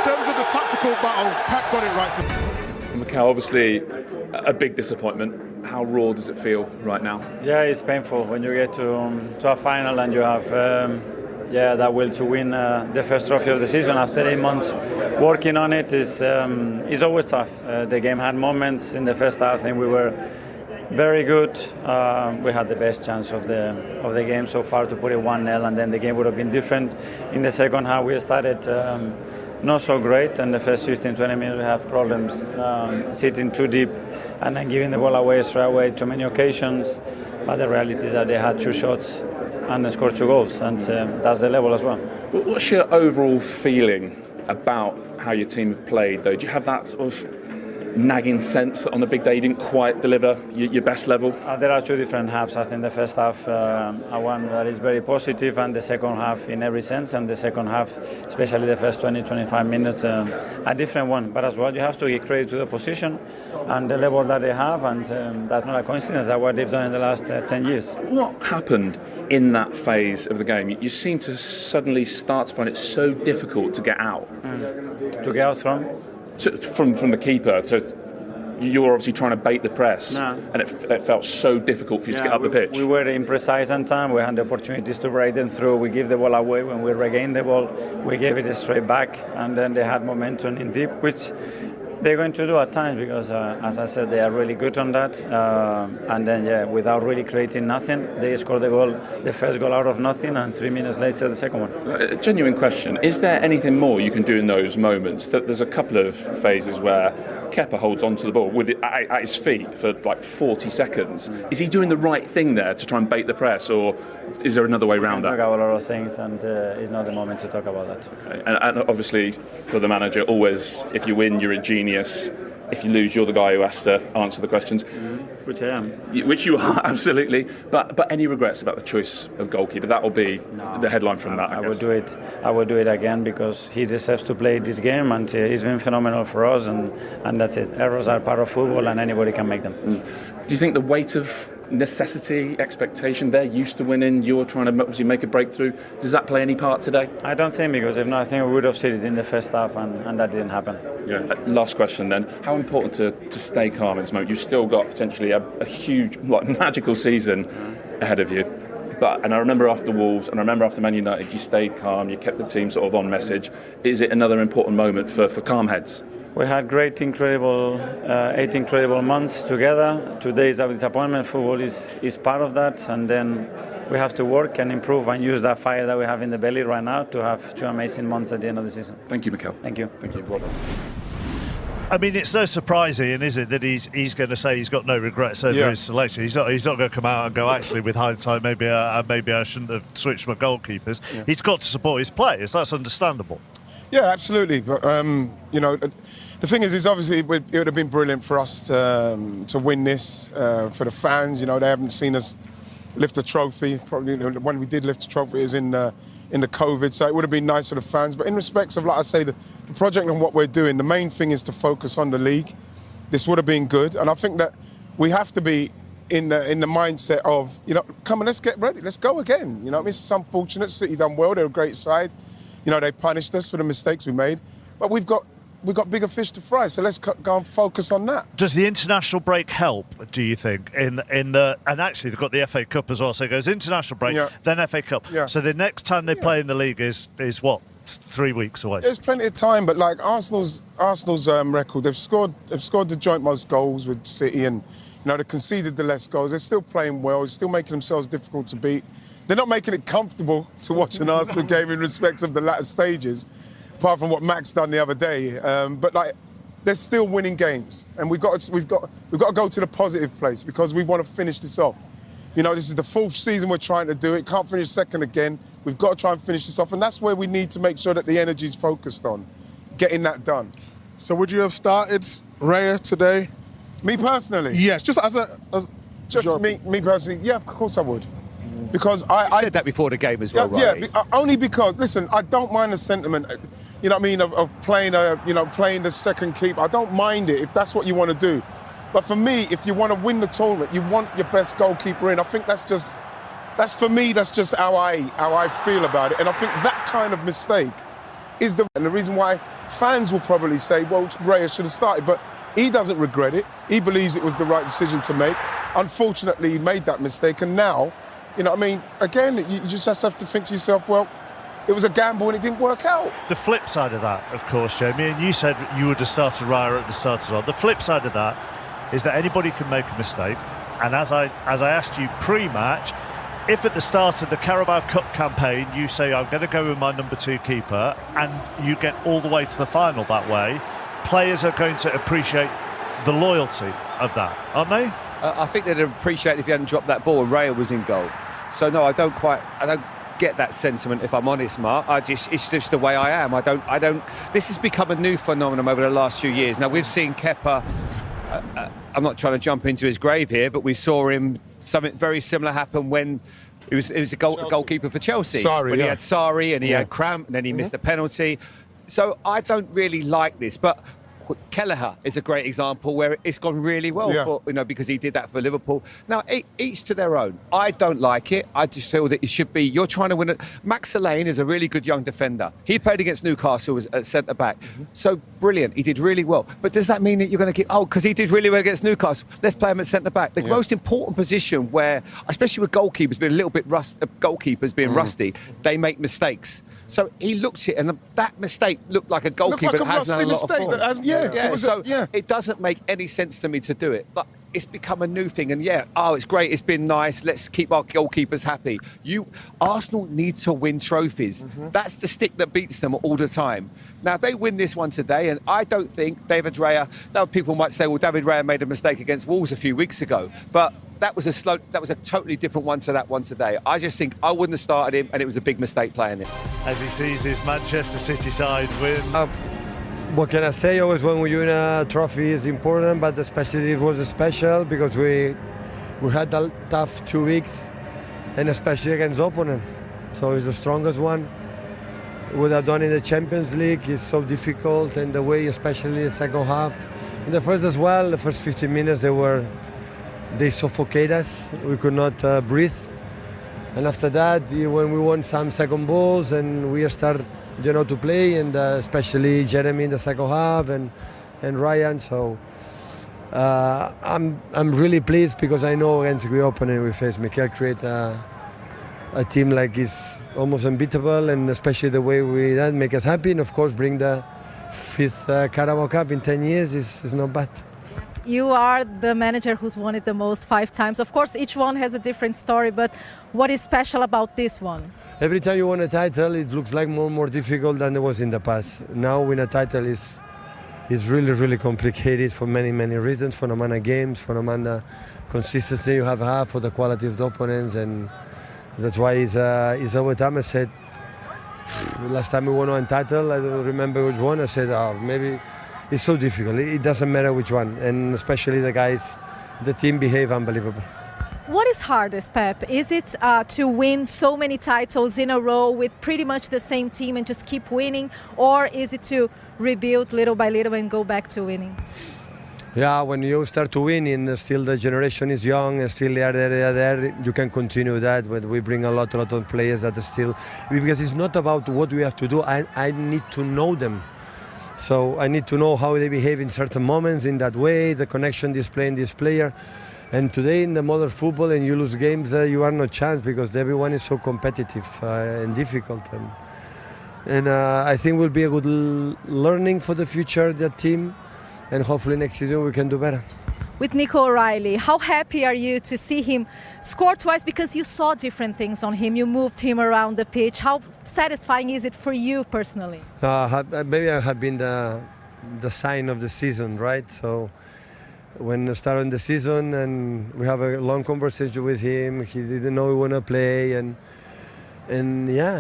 terms of the tactical battle, Pep got it right. Mikel, obviously a big disappointment. How raw does it feel right now? Yeah, it's painful when you get to a final and you have that will to win the first trophy of the season after 8 months working on it is always tough. The game had moments in the first half. I think we were very good. We had the best chance of the game so far to put it 1-0, and then the game would have been different. In the second half, we started not so great, and the first 15-20 minutes we have problems sitting too deep and then giving the ball away straight away too many occasions. But the reality is that they had 2 shots and they scored 2 goals, and that's the level as well. What's your overall feeling about how your team have played, though? Do you have that sort of nagging sense that on the big day you didn't quite deliver your best level? There are 2 different halves. I think the first half, one that is very positive, and the second half in every sense, and the second half, especially the first 20-25 minutes, a different one. But as well, you have to give credit to the position and the level that they have, and that's not a coincidence. That's what they've done in the last 10 years. What happened in that phase of the game? You seem to suddenly start to find it so difficult to get out. To get out from? From the keeper to you were obviously trying to bait the press, and it felt so difficult for you to get up the pitch. We were imprecise on time. We had the opportunities to break them through. We give the ball away. When we regained the ball, we gave it straight back, and then they had momentum in deep, which they're going to do at times because, as I said, they are really good on that. And then, without really creating nothing, they scored the first goal out of nothing, and 3 minutes later, the second one. A genuine question. Is there anything more you can do in those moments? There's a couple of phases where Kepa holds onto the ball with it at his feet for like 40 seconds. Is he doing the right thing there to try and bait the press, or is there another way around that? Talk about a lot of things, and it's not the moment to talk about that. Okay. And obviously, for the manager, always, if you win, you're a genius. If you lose, you're the guy who has to answer the questions. Which I am. Which you are, absolutely. But any regrets about the choice of goalkeeper? That will be the headline from that, I guess. I would do it again because he deserves to play this game, and he's been phenomenal for us, and that's it. Errors are part of football, and anybody can make them. Do you think the weight of necessity, expectation, they're used to winning, you're trying to obviously make a breakthrough, does that play any part today? I don't think, because if not, I think we would have seen it in the first half, and that didn't happen. Yeah. Last question then, how important to stay calm in this moment? You've still got potentially a huge, magical season ahead of you. And I remember after Wolves, and I remember after Man United, you stayed calm, you kept the team sort of on message. Is it another important moment for calm heads? We had 8 incredible months together. Today is a disappointment. Football is part of that, and then we have to work and improve and use that fire that we have in the belly right now to have 2 amazing months at the end of the season. Thank you, Mikel. Thank you. Thank you. Well done. I mean, it's so surprising, is it, that he's going to say he's got no regrets over his selection. He's not going to come out and go, actually, with hindsight, maybe I shouldn't have switched my goalkeepers. Yeah. He's got to support his players. That's understandable. Yeah, absolutely. But the thing is obviously it would have been brilliant for us to win this for the fans. They haven't seen us lift a trophy. Probably when we did lift a trophy, it was in the COVID, so it would have been nice for the fans. But in respects of, like I say, the project and what we're doing, the main thing is to focus on the league. This would have been good, and I think that we have to be in the mindset of, come on, let's get ready, let's go again. It's unfortunate. City done well; they're a great side. They punished us for the mistakes we made, but we've got bigger fish to fry, so let's go and focus on that. Does the international break help, do you think? And actually they've got the FA Cup as well, so it goes international break, then FA Cup. Yeah. So the next time they play in the league is what? 3 weeks away. There's plenty of time, but like Arsenal's record, they've scored the joint most goals with City, and they conceded the less goals. They're still playing well, they're still making themselves difficult to beat. They're not making it comfortable to watch an Arsenal game in respect of the latter stages, apart from what Max done the other day. But they're still winning games, and we've got to go to the positive place because we want to finish this off. This is the 4th season we're trying to do it. Can't finish second again. We've got to try and finish this off, and that's where we need to make sure that the energy is focused on getting that done. So would you have started Raya today? Me personally? Yes, just me personally. Yeah, of course I would. Because I said that before the game as well, right? Yeah, only because, listen, I don't mind the sentiment, of playing the second keeper. I don't mind it if that's what you want to do. But for me, if you want to win the tournament, you want your best goalkeeper in. I think that's just how I feel about it. And I think that kind of mistake and the reason why fans will probably say, well, Raya should have started, but he doesn't regret it. He believes it was the right decision to make. Unfortunately, he made that mistake, and now, you know what I mean, again, you just have to think to yourself, well, it was a gamble and it didn't work out. The flip side of that, of course, Jamie, and you said you would have started Raya at the start as well. The flip side of that is that anybody can make a mistake, and as I asked you pre-match, if at the start of the Carabao Cup campaign you say, I'm going to go with my number 2 keeper, and you get all the way to the final that way, players are going to appreciate the loyalty of that, aren't they? I think they'd appreciate if you hadn't dropped that ball and Raya was in goal. So no, I don't get that sentiment, if I'm honest, Mark. It's just the way I am. I don't. This has become a new phenomenon over the last few years. Now we've seen Kepa. I'm not trying to jump into his grave here, but we saw him something very similar happen when he was a goalkeeper for Chelsea. Sarri, when he had Sarri and he had cramp and then he missed a penalty. So I don't really like this, but Kelleher is a great example where it's gone really well for, because he did that for Liverpool. Now, each to their own. I don't like it. I just feel that it should be, you're trying to win it. Max Allane is a really good young defender. He played against Newcastle as a centre-back. So brilliant. He did really well. But does that mean that you're going to because he did really well against Newcastle, let's play him at centre-back. The most important position where, especially with goalkeepers being a little bit rusty, they make mistakes. So he looked at it, and that mistake looked like a goalkeeper that hasn't had a lot of form. It doesn't make any sense to me to do it. But it's become a new thing, and it's great, it's been nice, let's keep our goalkeepers happy. Arsenal need to win trophies. That's the stick that beats them all the time. Now, if they win this one today, and I don't think David Raya, people might say, well, David Raya made a mistake against Wolves a few weeks ago, but that was a totally different one to that one today. I just think I wouldn't have started him, and it was a big mistake playing him. As he sees his Manchester City side win. What can I say? Always when we win a trophy is important, but especially it was special because we had a tough 2 weeks, and especially against opponent. So it's the strongest one. What I've done in the Champions League is so difficult, and the way, especially the second half. In the first as well, the first 15 minutes they suffocate us. We could not breathe. And after that, when we won some second balls and we start, to play, and especially Jeremy in the second half and Ryan. So I'm really pleased because I know against the opponent we face, Mikel create a team like is almost unbeatable, and especially the way we that make us happy. And of course, bring the 5th Carabao Cup in 10 years is not bad. You are the manager who's won it the most, 5 times. Of course, each one has a different story, but what is special about this one? Every time you win a title, it looks like more difficult than it was in the past. Now, win a title is really, really complicated for many reasons, for the amount of games, for the amount of consistency you have, for the quality of the opponents, and that's why it's over time. I said, last time we won one title, I don't remember which one, I said, maybe it's so difficult. It doesn't matter which one, and especially the team behave unbelievable. What is hardest, Pep? Is it to win so many titles in a row with pretty much the same team and just keep winning, or is it to rebuild little by little and go back to winning? Yeah, when you start to win and still the generation is young and still they are there, you can continue that. But we bring a lot of players that are still, because it's not about what we have to do. I need to know them. So I need to know how they behave in certain moments in that way, the connection displaying this player. And today in the modern football, and you lose games, you are no chance because everyone is so competitive and difficult. And I think will be a good learning for the future, that team. And hopefully next season we can do better. With Nico O'Reilly, how happy are you to see him score twice, because you saw different things on him, you moved him around the pitch. How satisfying is it for you personally? Maybe I have been the sign of the season, right? So when I started the season and we have a long conversation with him, he didn't know he want to play, and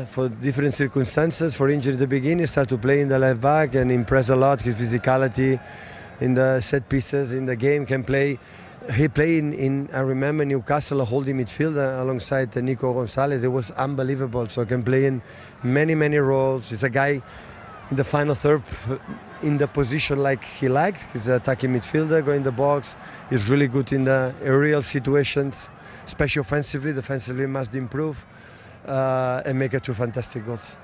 for different circumstances, for injury at the beginning, he started to play in the left back and impressed a lot, his physicality in the set pieces, in the game, can play. He played in I remember, Newcastle, a holding midfielder alongside Nico Gonzalez. It was unbelievable. So he can play in many roles. He's a guy in the final third in the position like he likes. He's an attacking midfielder, going in the box. He's really good in the aerial situations, especially offensively. Defensively must improve and make 2 fantastic goals.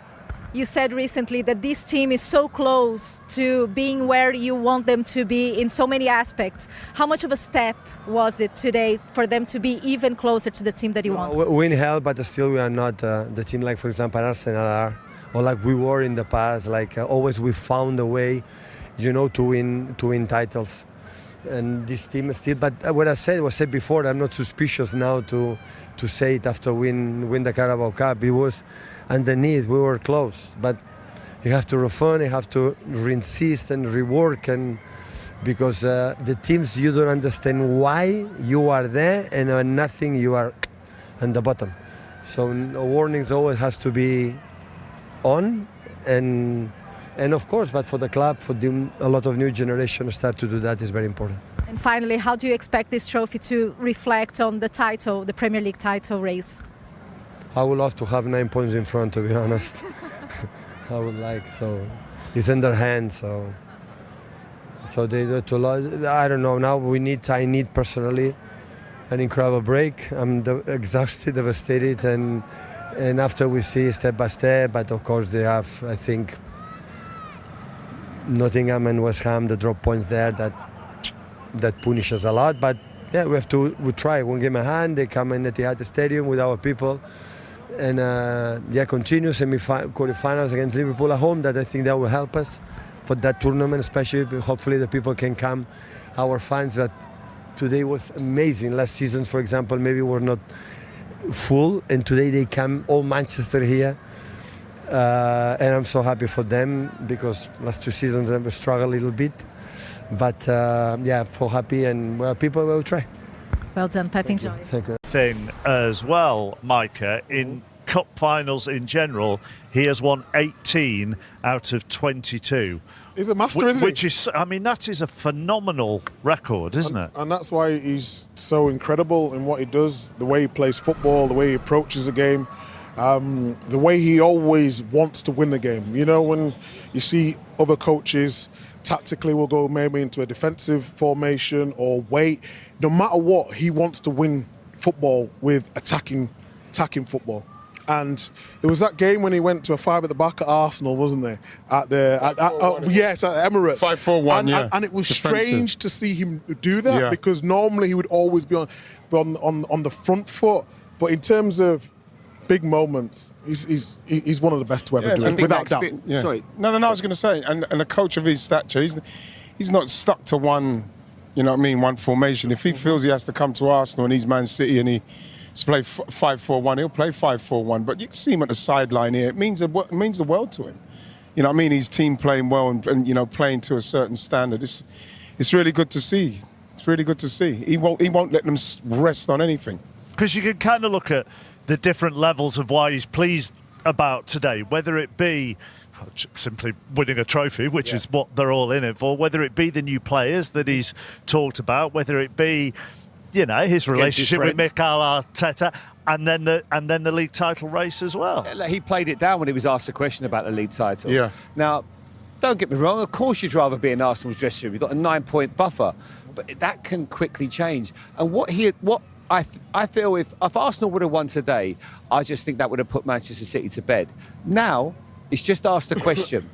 you said recently that this team is so close to being where you want them to be in so many aspects. How much of a step was it today for them to be even closer to the team that you want? We in hell, but still we are not the team like, for example, Arsenal are, or like we were in the past. Like always we found a way, to win titles. And this team is still, but what I said was said before, I'm not suspicious now to say it after win the Carabao Cup. It was underneath, we were close, but you have to refine, you have to insist and rework, and because the teams, you don't understand why you are there, and nothing, you are on the bottom. So warnings always has to be on, and of course, but for the club, a lot of new generation start to do that is very important. And finally, how do you expect this trophy to reflect on the title, the Premier League title race? I would love to have 9 points in front, to be honest. I would like, so it's in their hands, so they do to lose. I don't know, now I need personally an incredible break. I'm exhausted, devastated, and after we see step by step, but of course they have, I think, Nottingham and West Ham, the drop points there that punish us a lot, but yeah, we try one game a hand. They come in at the Etihad Stadium with our people, and continue quarterfinals against Liverpool at home. That I think that will help us for that tournament, especially. Hopefully the people can come, our fans. That today was amazing. Last season, for example, maybe were not full, and today they come all Manchester here. And I'm so happy for them, because last 2 seasons I've struggled a little bit, but for happy, and people will try. Well done, Pepe. Enjoy. Thank you. Thing as well, Micah, in cup finals in general, he has won 18 out of 22. He's a master, isn't he? Which is, I mean, that is a phenomenal record, isn't it? And that's why he's so incredible in what he does, the way he plays football, the way he approaches the game. The way he always wants to win the game. When you see other coaches tactically will go maybe into a defensive formation or wait, no matter what, he wants to win football with attacking football. And there was that game when he went to a 5 at the back at Arsenal, wasn't there? Yes, at Emirates. 5-4-1, and it was defensive. strange to see him do that, because normally he would always be on the front foot. But in terms of big moments, he's one of the best to ever do it, without doubt. Sorry. No, I was going to say, and a coach of his stature, he's not stuck to one, one formation. If he feels he has to come to Arsenal and he's Man City and he play 5-4-1, he'll play 5-4-1. But you can see him at the sideline here. It means the world to him. His team playing well and playing to a certain standard. It's really good to see. It's really good to see. He won't let them rest on anything. Because you can kind of look at the different levels of why he's pleased about today, whether it be simply winning a trophy, which is what they're all in it for, whether it be the new players that he's talked about, whether it be his relationship with Mikel Arteta, and then the league title race as well. He played it down when he was asked a question about the league title. Yeah. Now, don't get me wrong, of course you'd rather be in Arsenal's dressing room. You've got a 9-point buffer, but that can quickly change. And I feel if Arsenal would have won today, I just think that would have put Manchester City to bed. Now, it's just asked the question,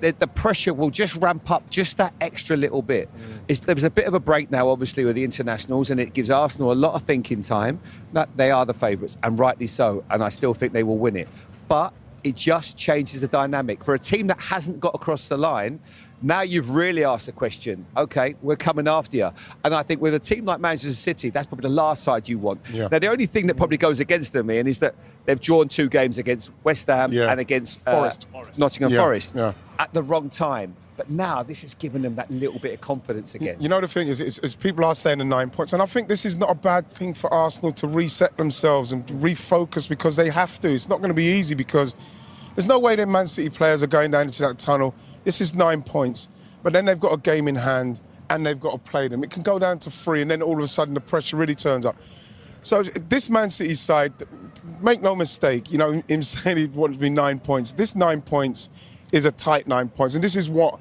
the pressure will just ramp up just that extra little bit. There was a bit of a break now, obviously, with the internationals, and it gives Arsenal a lot of thinking time. That they are the favourites, and rightly so, and I still think they will win it. But it just changes the dynamic. For a team that hasn't got across the line, now you've really asked the question, OK, we're coming after you. And I think with a team like Manchester City, that's probably the last side you want. Yeah. Now, the only thing that probably goes against them, Ian, is that they've drawn 2 games against West Ham and against Nottingham Forest at the wrong time. But now this has given them that little bit of confidence again. The thing is people are saying the 9 points, and I think this is not a bad thing for Arsenal to reset themselves and refocus, because they have to. It's not going to be easy, because there's no way that Man City players are going down into that tunnel. This is 9 points, but then they've got a game in hand and they've got to play them. It can go down to 3, and then all of a sudden the pressure really turns up. So this Man City side, make no mistake, him saying he wants to be 9 points. This 9 points is a tight 9 points, and this is what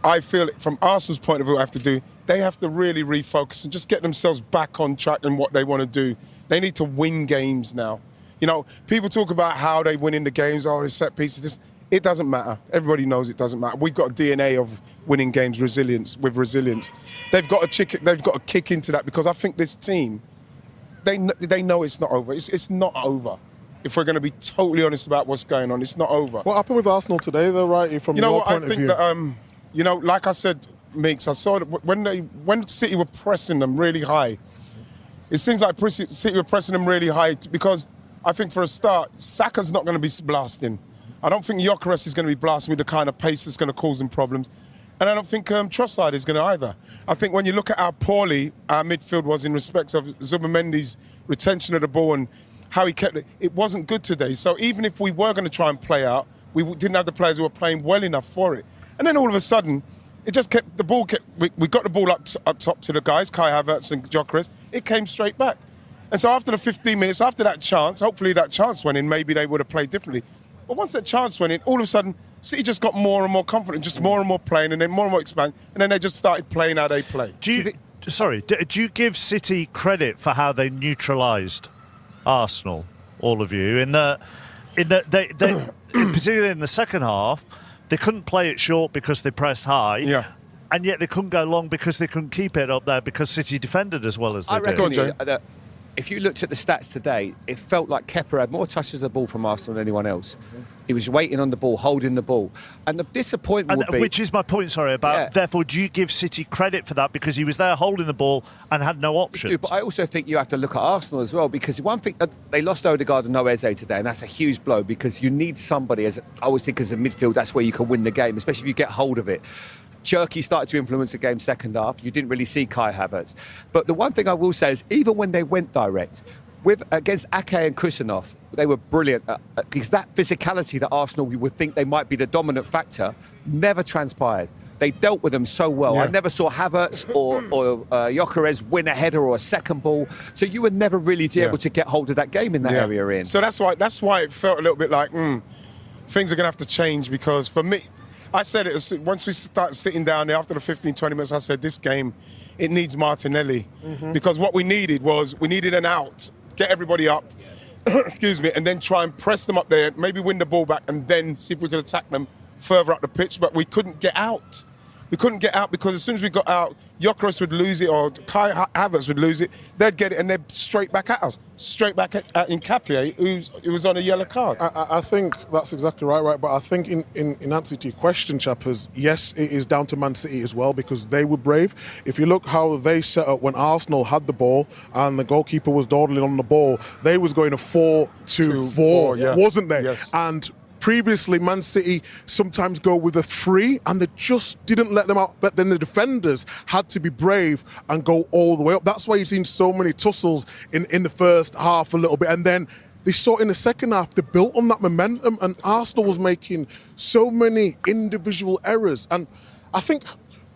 I feel from Arsenal's point of view have to do. They have to really refocus and just get themselves back on track in what they want to do. They need to win games now. You know, people talk about how they win in the games, the set pieces. It doesn't matter. Everybody knows it doesn't matter. We've got a DNA of winning games, resilience. They've got to kick into that, because I think this team, they know it's not over. It's not over. If we're going to be totally honest about what's going on, it's not over. What happened with Arsenal today, though, right? From your point of view? That, like I said, Meeks, I saw that when City were pressing them really high, it seems like City were pressing them really high because I think for a start, Saka's not going to be blasting. I don't think Gyökeres is going to be blasting with the kind of pace that's going to cause them problems. And I don't think Trossard is going to either. I think when you look at how poorly our midfield was in respect of Zubimendi's retention of the ball and how he kept it, it wasn't good today. So even if we were going to try and play out, we didn't have the players who were playing well enough for it. And then all of a sudden, it just kept the ball. We got the ball up top to the guys, Kai Havertz and Gyökeres. It came straight back. And so after the 15 minutes, after that chance, hopefully that chance went in, maybe they would have played differently. But once that chance went in, all of a sudden, City just got more and more confident, just more and more playing, and then more and more expand, and then they just started playing how they play. Do you give City credit for how they neutralised Arsenal, all of you, in that they particularly in the second half, they couldn't play it short because they pressed high, and yet they couldn't go long because they couldn't keep it up there because City defended as well as they did. If you looked at the stats today, it felt like Kepa had more touches of the ball from Arsenal than anyone else. He was waiting on the ball, holding the ball. And the disappointment would be... Which is my point, therefore, do you give City credit for that? Because he was there holding the ball and had no options. But I also think you have to look at Arsenal as well, because one thing, they lost Odegaard and no Eze today, and that's a huge blow, because you need somebody, as I always think as a midfield, that's where you can win the game, especially if you get hold of it. Cherky started to influence the game second half. You didn't really see Kai Havertz. But the one thing I will say is, even when they went direct, against Ake and Kusanov, they were brilliant. Because that physicality that Arsenal, we would think they might be the dominant factor, never transpired. They dealt with them so well. I never saw Havertz or Gyökeres win a header or a second ball. So you were never really able to get hold of that game in that area in. So that's why it felt a little bit like, things are going to have to change, because for me, I said it, once we started sitting down there after the 15, 20 minutes, I said, this game, it needs Martinelli. Because what we needed an out, get everybody up, excuse me, and then try and press them up there, maybe win the ball back, and then see if we could attack them further up the pitch. But we couldn't get out. We couldn't get out because as soon as we got out, Gyökeres would lose it or Kai Havertz would lose it. They'd get it and they'd straight back at us. Straight back at Nketiah, who was on a yellow card. I think that's exactly right. But I think in answer to your question, Chappers, yes, it is down to Man City as well, because they were brave. If you look how they set up when Arsenal had the ball and the goalkeeper was dawdling on the ball, they was going a 4-2-4, wasn't they? Yes. And previously, Man City sometimes go with a 3 and they just didn't let them out. But then the defenders had to be brave and go all the way up. That's why you've seen so many tussles in the first half a little bit. And then they saw in the second half, they built on that momentum, and Arsenal was making so many individual errors. And I think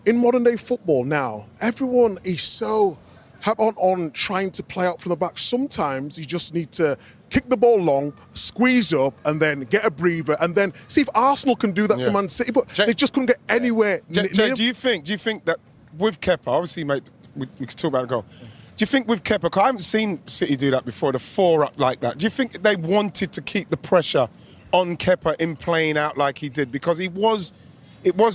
in modern day football now, everyone is so on trying to play out from the back. Sometimes you just need to kick the ball long, squeeze up, and then get a breather, and then see if Arsenal can do that to Man City. But they just couldn't get anywhere. Jay, do you think that with Kepa, obviously, mate, we could talk about a goal. Do you think with Kepa, because I haven't seen City do that before, the 4 up like that. Do you think they wanted to keep the pressure on Kepa in playing out like he did? Because it was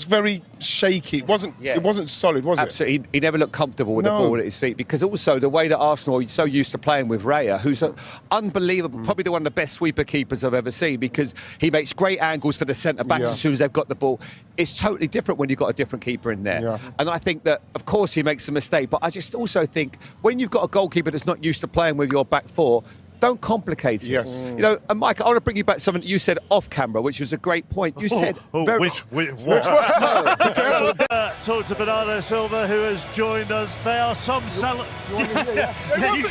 very shaky. It wasn't solid, was it? Absolutely. He never looked comfortable with the ball at his feet, because also the way that Arsenal are so used to playing with Raya, who's unbelievable, probably one of the best sweeper keepers I've ever seen, because he makes great angles for the centre-backs as soon as they've got the ball. It's totally different when you've got a different keeper in there. Yeah. And I think that, of course, he makes a mistake, but I just also think when you've got a goalkeeper that's not used to playing with your back four, don't complicate it. Yes. You know, and Mike, I want to bring you back something that you said off camera, which was a great point. You said... Which what? Talk to Bernardo Silva, who has joined us. There are some... you come here. And then you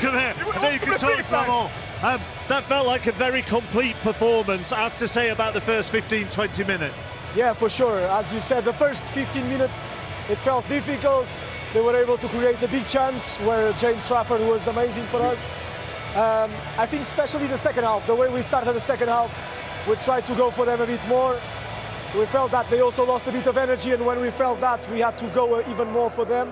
can talk some more. That felt like a very complete performance, I have to say, about the first 15, 20 minutes. Yeah, for sure. As you said, the first 15 minutes, it felt difficult. They were able to create the big chance where James Trafford was amazing for us. I think especially the second half, the way we started the second half, we tried to go for them a bit more. We felt that they also lost a bit of energy, and when we felt that, we had to go even more for them.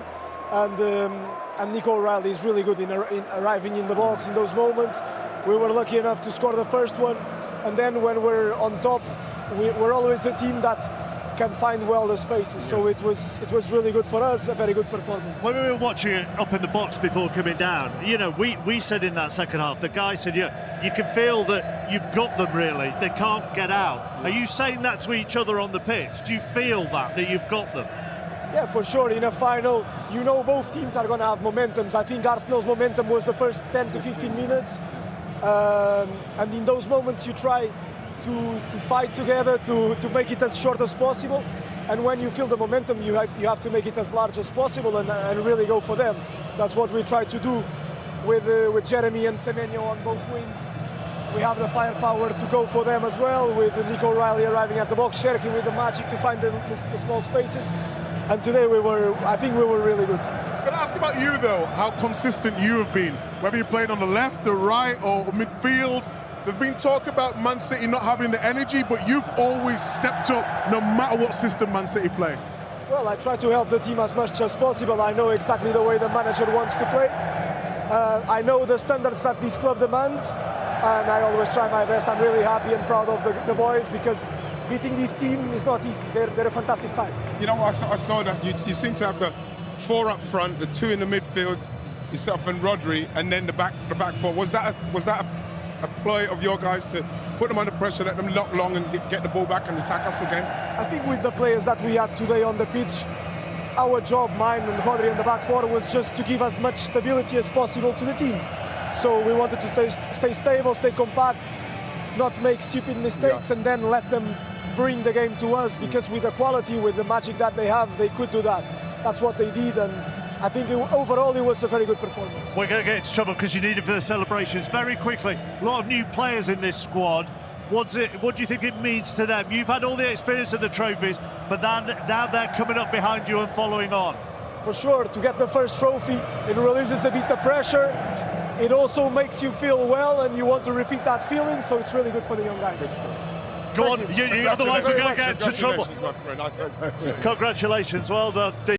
And Nico O'Reilly is really good in arriving in the box in those moments. we were lucky enough to score the first one. And then when we're on top, we're always a team that can find well the spaces. Yes. So it was really good for us, a very good performance. When we were watching it up in the box before coming down, you know, we said in that second half, the guy said, yeah, you can feel that you've got them really, they can't get out. Are you saying that to each other on the pitch? Do you feel that you've got them? Yeah, for sure. In a final, you know both teams are going to have momentums. I think Arsenal's momentum was the first 10 to 15 minutes. And in those moments you try to fight together to make it as short as possible, and when you feel the momentum you have to make it as large as possible and really go for them. That's what we try to do with Jeremy and Semenyo on both wings. We have the firepower to go for them as well, with Nico Riley arriving at the box, Cherki with the magic to find the small spaces. And today I think we were really good. Can I ask about you though, how consistent you have been, whether you're playing on the left, the right or midfield? There's been talk about Man City not having the energy, but you've always stepped up no matter what system Man City play. Well, I try to help the team as much as possible. I know exactly the way the manager wants to play. I know the standards that this club demands, and I always try my best. I'm really happy and proud of the boys, because beating this team is not easy. They're a fantastic side. You know, I saw that you seem to have the 4 up front, the 2 in the midfield, yourself and Rodri, and then the back 4. Was that a ploy of your guys to put them under pressure, let them lock long and get the ball back and attack us again? I think with the players that we had today on the pitch, our job, mine and Rodri in the back 4, was just to give as much stability as possible to the team. So we wanted to stay stable, stay compact, not make stupid mistakes, and then let them bring the game to us, because with the quality, with the magic that they have, they could do that. That's what they did, and I think overall it was a very good performance. We're going to get into trouble because you need it for the celebrations. Very quickly, a lot of new players in this squad. What do you think it means to them? You've had all the experience of the trophies, but now they're coming up behind you and following on. For sure, to get the first trophy, it releases a bit the pressure. It also makes you feel well, and you want to repeat that feeling, so it's really good for the young guys. Go on, otherwise we're going to get into trouble. Congratulations, well done.